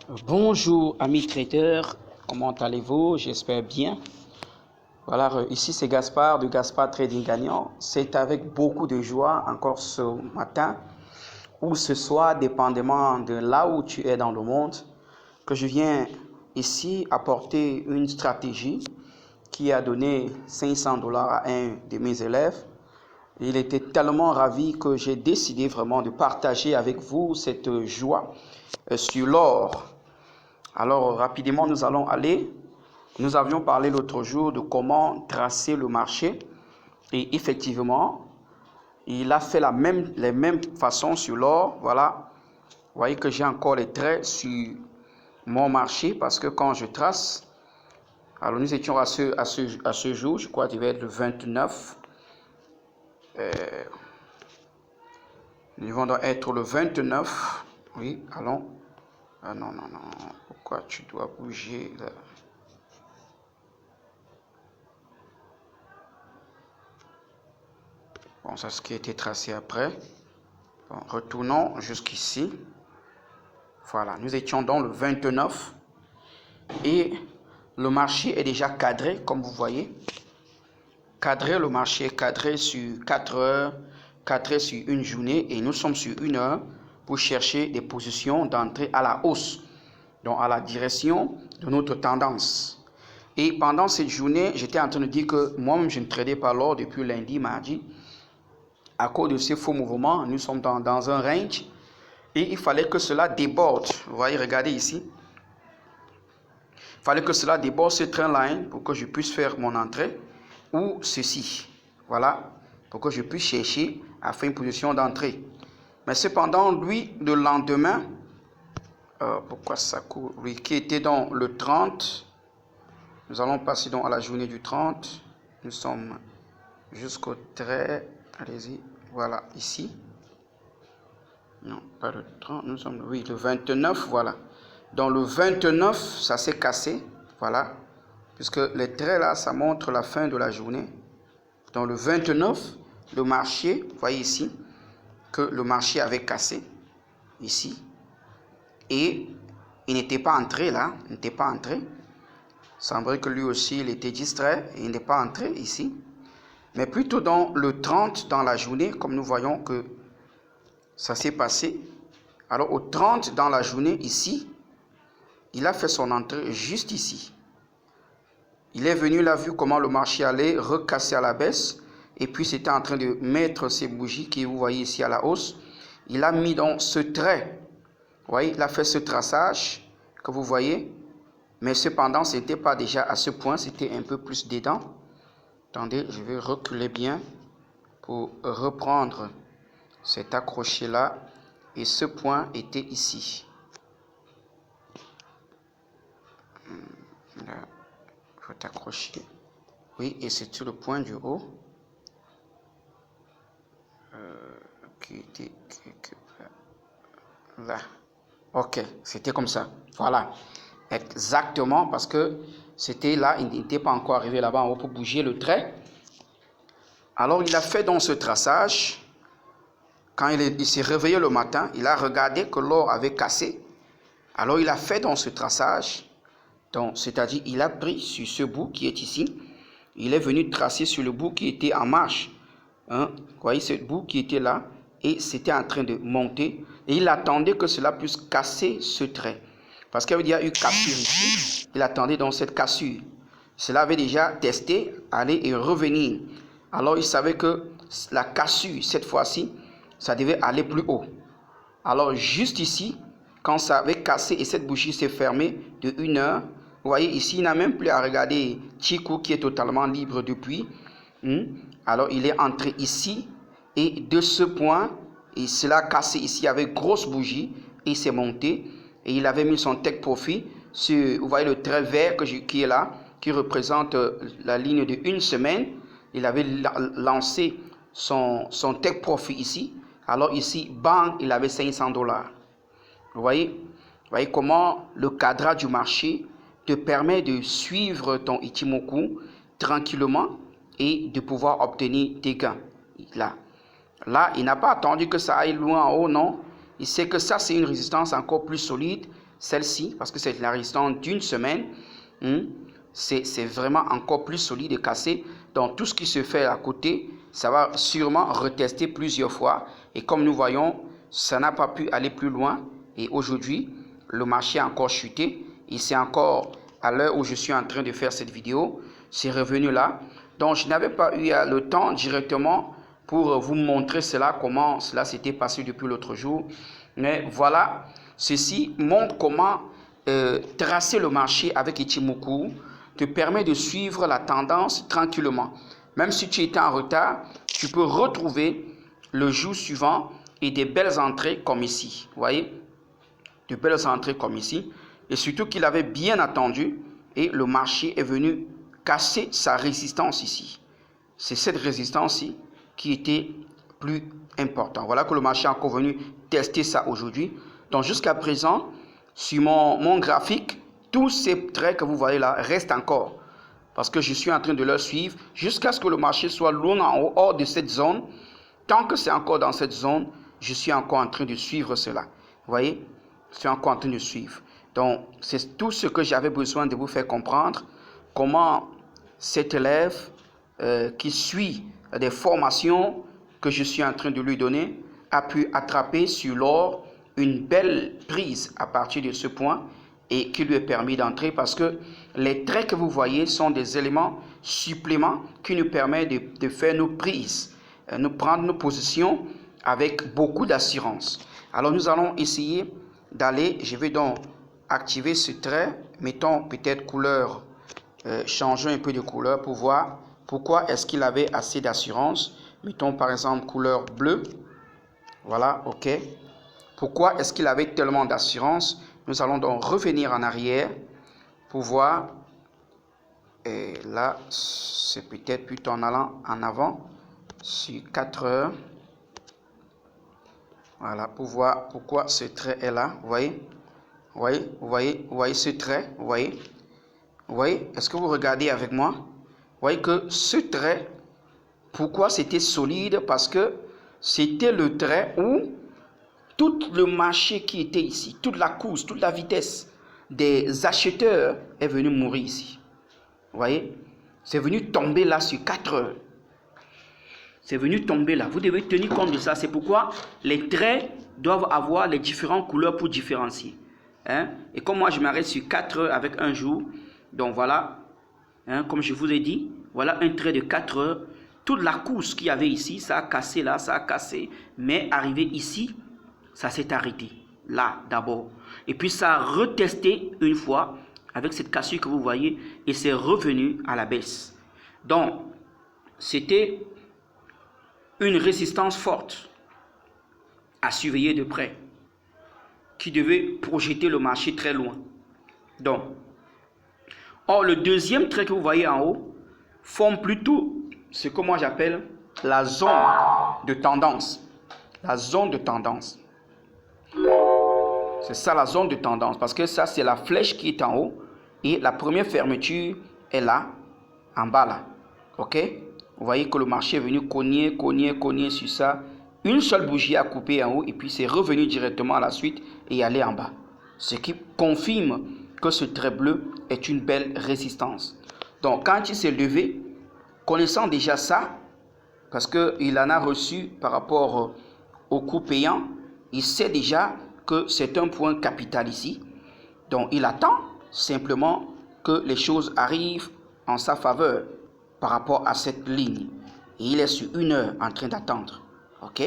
Bonjour amis traders, comment allez-vous? J'espère bien. Voilà, ici c'est Gaspard de Gaspard Trading Gagnant. C'est avec beaucoup de joie encore ce matin ou ce soir, dépendamment de là où tu es dans le monde, que je viens ici apporter une stratégie qui a donné 500 $ à un de mes élèves. Il était tellement ravi que j'ai décidé vraiment de partager avec vous cette joie sur l'or. Alors rapidement, nous allons aller. Nous avions parlé l'autre jour de comment tracer le marché. Et effectivement, il a fait les mêmes façons sur l'or. Voilà. Vous voyez que j'ai encore les traits sur mon marché parce que quand je trace, alors nous étions à ce jour, je crois qu'il devait être le 29. Nous devons être le 29. Oui, allons. Ah non. Pourquoi tu dois bouger là? Bon, c'est ce qui a été tracé après. Bon, retournons jusqu'ici. Voilà, nous étions dans le 29. Et le marché est déjà cadré, comme vous voyez. Cadré, le marché est cadré sur 4 heures, cadré sur une journée. Et nous sommes sur 1 heure pour chercher des positions d'entrée à la hausse. Donc à la direction de notre tendance. Et pendant cette journée, j'étais en train de dire que moi-même, je ne tradais pas l'or depuis lundi, mardi. À cause de ces faux mouvements, nous sommes dans un range et il fallait que cela déborde. Vous voyez, regardez ici. Il fallait que cela déborde ce trendline pour que je puisse faire mon entrée ou ceci. Voilà, pour que je puisse chercher à faire une position d'entrée. Mais cependant, lui, le lendemain, pourquoi ça court? Lui qui était dans le 30, nous allons passer donc à la journée du 30. Nous sommes jusqu'au trait. Allez-y, voilà, ici. Non, pas le 30, nous sommes, oui, le 29, voilà. Dans le 29, ça s'est cassé, voilà. Puisque les traits là, ça montre la fin de la journée. Dans le 29, le marché, vous voyez ici, que le marché avait cassé, ici. Et il n'était pas entré là, il n'était pas entré. Il semblerait que lui aussi, il était distrait, et il n'est pas entré ici. Mais plutôt dans le 30, dans la journée, comme nous voyons que ça s'est passé. Alors au 30, dans la journée, ici, il a fait son entrée juste ici. Il est venu, il a vu comment le marché allait recasser à la baisse. Et puis c'était en train de mettre ses bougies que vous voyez ici à la hausse. Il a mis dans ce trait. Vous voyez, il a fait ce traçage que vous voyez. Mais cependant, ce n'était pas déjà à ce point, c'était un peu plus dedans. Attendez, je vais reculer bien pour reprendre cet accroché là. Et ce point était ici. Là, il faut t'accrocher. Oui, et c'est sur le point du haut. Qui était là. Ok, c'était comme ça. Voilà. Exactement, parce que c'était là, il n'était pas encore arrivé là-bas en haut pour bouger le trait. Alors, il a fait donc ce traçage. Quand il s'est réveillé le matin, il a regardé que l'or avait cassé. Alors, il a fait donc ce traçage. Donc, c'est-à-dire, il a pris sur ce bout qui est ici. Il est venu tracer sur le bout qui était en marche. Hein? Vous voyez ce bout qui était là. Et c'était en train de monter. Et il attendait que cela puisse casser ce trait. Parce qu'il y a eu cassure ici. Il attendait donc cette cassure. Cela avait déjà testé, aller et revenir. Alors, il savait que la cassure, cette fois-ci, ça devait aller plus haut. Alors, juste ici, quand ça avait cassé et cette bougie s'est fermée de 1 heure, vous voyez ici, il n'a même plus à regarder Chikou qui est totalement libre depuis. Alors, il est entré ici et de ce point, et cela a cassé ici avec grosse bougie et il s'est monté et il avait mis son take profit sur, vous voyez le trait vert qui est là, qui représente la ligne de 1 semaine. Il avait lancé son take profit ici. Alors ici, bang, il avait 500 $. Vous voyez comment le cadrage du marché te permet de suivre ton Ichimoku tranquillement et de pouvoir obtenir tes gains. Là, il n'a pas attendu que ça aille loin en haut, non. Il sait que ça, c'est une résistance encore plus solide celle-ci, parce que c'est la résistance d'une semaine, c'est vraiment encore plus solide et cassé. Donc tout ce qui se fait à côté, ça va sûrement retester plusieurs fois. Et comme nous voyons, ça n'a pas pu aller plus loin. Et aujourd'hui, le marché a encore chuté. Et c'est encore à l'heure où je suis en train de faire cette vidéo, c'est revenu là. Donc je n'avais pas eu le temps directement pour vous montrer cela, comment cela s'était passé depuis l'autre jour. Mais voilà, ceci montre comment tracer le marché avec Ichimoku te permet de suivre la tendance tranquillement. Même si tu étais en retard, tu peux retrouver le jour suivant et des belles entrées comme ici. Vous voyez, de belles entrées comme ici. Et surtout qu'il avait bien attendu et le marché est venu casser sa résistance ici. C'est cette résistance-ci qui était plus importante. Voilà que le marché est encore venu tester ça aujourd'hui. Donc jusqu'à présent, sur mon graphique, tous ces traits que vous voyez là restent encore. Parce que je suis en train de leur suivre jusqu'à ce que le marché soit loin en haut, hors de cette zone. Tant que c'est encore dans cette zone, je suis encore en train de suivre cela. Vous voyez, je suis encore en train de suivre. Donc, c'est tout ce que j'avais besoin de vous faire comprendre. Comment cet élève qui suit des formations que je suis en train de lui donner a pu attraper sur l'or une belle prise à partir de ce point et qui lui a permis d'entrer parce que les traits que vous voyez sont des éléments suppléments qui nous permettent de faire nos prises, nous prendre nos positions avec beaucoup d'assurance. Alors nous allons essayer d'aller, je vais donc activer ce trait, mettons peut-être couleur, changeons un peu de couleur pour voir pourquoi est-ce qu'il avait assez d'assurance. Mettons par exemple couleur bleue, voilà, ok. Pourquoi est-ce qu'il avait tellement d'assurance? Nous allons donc revenir en arrière pour voir. Et là, c'est peut-être plutôt en allant en avant sur 4 heures. Voilà, pour voir pourquoi ce trait est là. Vous voyez? Vous voyez ce trait? Vous voyez? Est-ce que vous regardez avec moi? Vous voyez que ce trait, pourquoi c'était solide? Parce que c'était le trait où tout le marché qui était ici, toute la course, toute la vitesse des acheteurs est venu mourir ici. Vous voyez? C'est venu tomber là sur 4 heures. C'est venu tomber là. Vous devez tenir compte de ça. C'est pourquoi les traits doivent avoir les différentes couleurs pour différencier. Hein? Et comme moi, je m'arrête sur 4 heures avec un jour. Donc voilà, hein, comme je vous ai dit, voilà un trait de 4 heures. Toute la course qu'il y avait ici, ça a cassé là, ça a cassé. Mais arrivé ici, ça s'est arrêté. Là, d'abord. Et puis ça a retesté une fois avec cette cassure que vous voyez. Et c'est revenu à la baisse. Donc, c'était une résistance forte à surveiller de près qui devait projeter le marché très loin. Donc, or le deuxième trait que vous voyez en haut forme plutôt ce que moi j'appelle la zone de tendance. La zone de tendance. C'est ça la zone de tendance parce que ça c'est la flèche qui est en haut et la première fermeture est là, en bas là. Ok? Vous voyez que le marché est venu cogner sur ça. Une seule bougie a coupé en haut et puis c'est revenu directement à la suite et aller en bas. Ce qui confirme que ce trait bleu est une belle résistance. Donc quand il s'est levé, connaissant déjà ça, parce qu'il en a reçu par rapport au coût payant, il sait déjà que c'est un point capital ici. Donc il attend simplement que les choses arrivent en sa faveur par rapport à cette ligne. Et il est sur 1 heure en train d'attendre. Ok?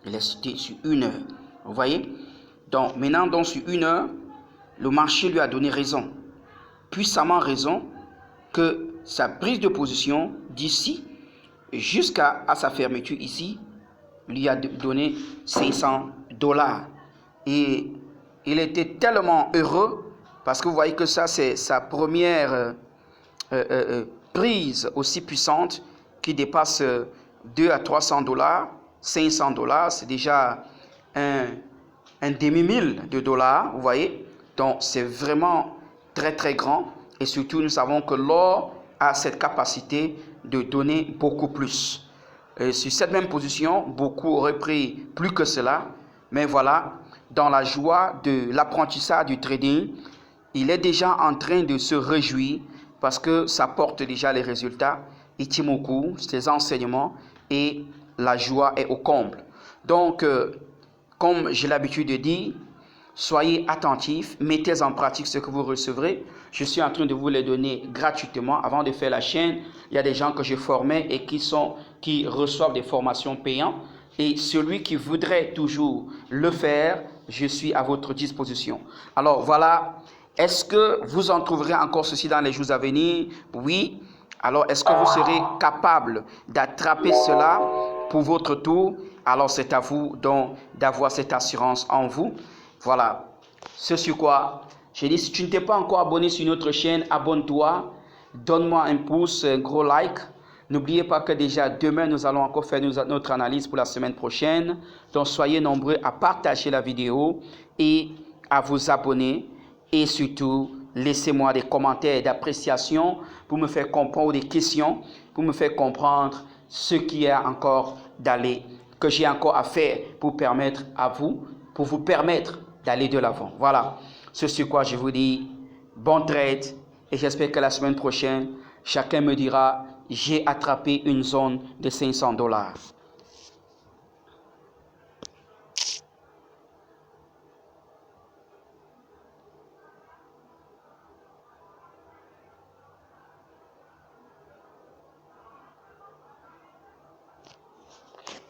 Il est sur 1 heure. Vous voyez? Donc maintenant, donc, sur 1 heure, le marché lui a donné raison. Puissamment raison que sa prise de position d'ici jusqu'à sa fermeture ici lui a donné $500. Et il était tellement heureux parce que vous voyez que ça c'est sa première prise aussi puissante qui dépasse $200 à $300, $500, c'est déjà un demi-mille de dollars, vous voyez. Donc c'est vraiment très très grand et surtout nous savons que l'or a cette capacité de donner beaucoup plus. Et sur cette même position, beaucoup auraient pris plus que cela, mais voilà, dans la joie de l'apprentissage du trading, il est déjà en train de se réjouir parce que ça porte déjà les résultats. Ichimoku, ses enseignements et la joie est au comble. Donc, comme j'ai l'habitude de dire, soyez attentifs, mettez en pratique ce que vous recevrez. Je suis en train de vous les donner gratuitement. Avant de faire la chaîne, il y a des gens que j'ai formés et qui reçoivent des formations payantes. Et celui qui voudrait toujours le faire, je suis à votre disposition. Alors voilà, est-ce que vous en trouverez encore ceci dans les jours à venir? Oui. Alors est-ce que vous serez capable d'attraper cela pour votre tour? Alors c'est à vous donc d'avoir cette assurance en vous. Voilà, ce sur quoi j'ai dit, si tu ne t'es pas encore abonné sur notre chaîne, abonne-toi, donne-moi un pouce, un gros like. N'oubliez pas que déjà demain, nous allons encore faire notre analyse pour la semaine prochaine. Donc soyez nombreux à partager la vidéo et à vous abonner. Et surtout, laissez-moi des commentaires d'appréciation pour me faire comprendre, ou des questions pour me faire comprendre ce qu'il y a encore que j'ai encore à faire pour vous permettre d'aller de l'avant. Voilà, ce sur quoi je vous dis bon trade et j'espère que la semaine prochaine, chacun me dira j'ai attrapé une zone de $500.